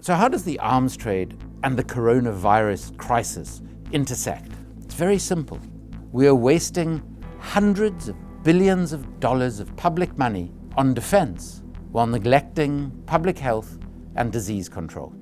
So how does the arms trade and the coronavirus crisis intersect? It's very simple. We are wasting hundreds of billions of dollars of public money on defense while neglecting public health and disease control.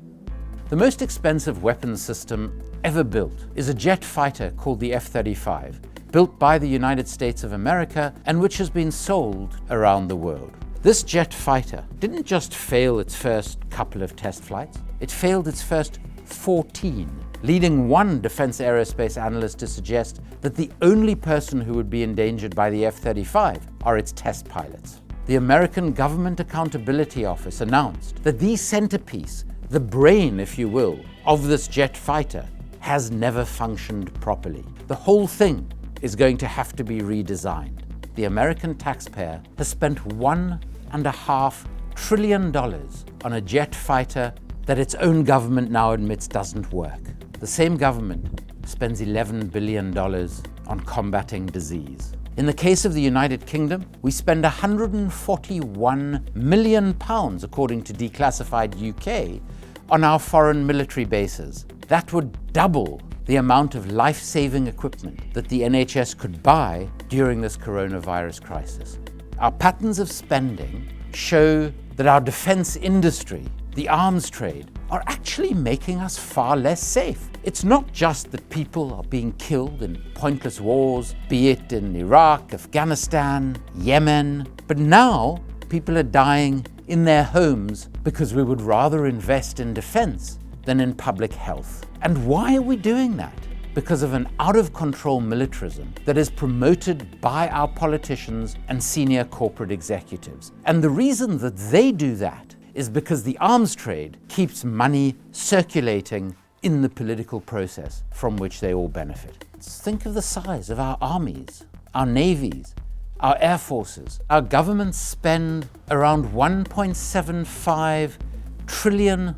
The most expensive weapons system ever built is a jet fighter called the F-35, built by the United States of America and which has been sold around the world. This jet fighter didn't just fail its first couple of test flights, it failed its first 14, leading one defense aerospace analyst to suggest that the only person who would be endangered by the F-35 are its test pilots. The American Government Accountability Office announced that the centerpiece, the brain, if you will, of this jet fighter has never functioned properly. The whole thing is going to have to be redesigned. The American taxpayer has spent $1.5 trillion on a jet fighter that its own government now admits doesn't work. The same government spends $11 billion on combating disease. In the case of the United Kingdom, we spend £141 million, according to Declassified UK, on our foreign military bases. That would double the amount of life-saving equipment that the NHS could buy during this coronavirus crisis. Our patterns of spending show that our defense industry, the arms trade, are actually making us far less safe. It's not just that people are being killed in pointless wars, be it in Iraq, Afghanistan, Yemen, but now people are dying in their homes because we would rather invest in defense than in public health. And why are we doing that? Because of an out-of-control militarism that is promoted by our politicians and senior corporate executives. And the reason that they do that is because the arms trade keeps money circulating in the political process from which they all benefit. Think of the size of our armies, our navies, our air forces. Our governments spend around $1.75 trillion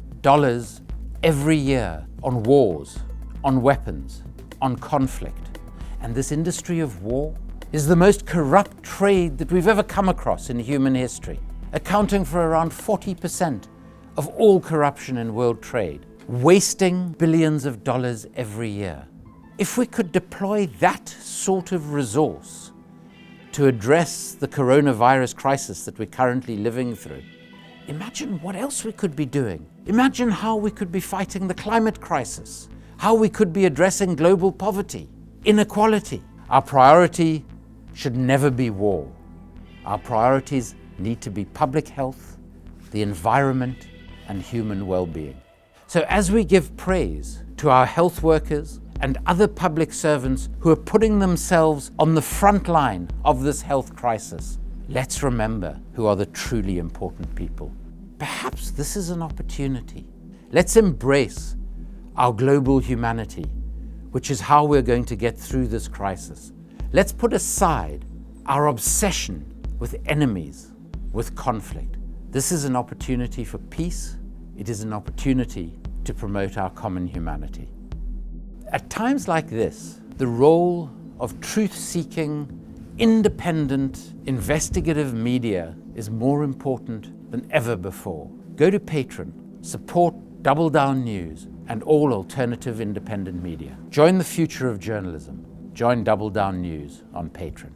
every year on wars, on weapons, on conflict. And this industry of war is the most corrupt trade that we've ever come across in human history, accounting for around 40% of all corruption in world trade, wasting billions of dollars every year. If we could deploy that sort of resource to address the coronavirus crisis that we're currently living through, imagine what else we could be doing. Imagine how we could be fighting the climate crisis, how we could be addressing global poverty, inequality. Our priority should never be war. Our priorities need to be public health, the environment, and human well-being. So as we give praise to our health workers and other public servants who are putting themselves on the front line of this health crisis, let's remember who are the truly important people. Perhaps this is an opportunity. Let's embrace our global humanity, which is how we're going to get through this crisis. Let's put aside our obsession with enemies, with conflict. This is an opportunity for peace. It is an opportunity to promote our common humanity. At times like this, the role of truth-seeking, independent, investigative media is more important than ever before. Go to Patreon, support Double Down News and all alternative independent media. Join the future of journalism. Join Double Down News on Patreon.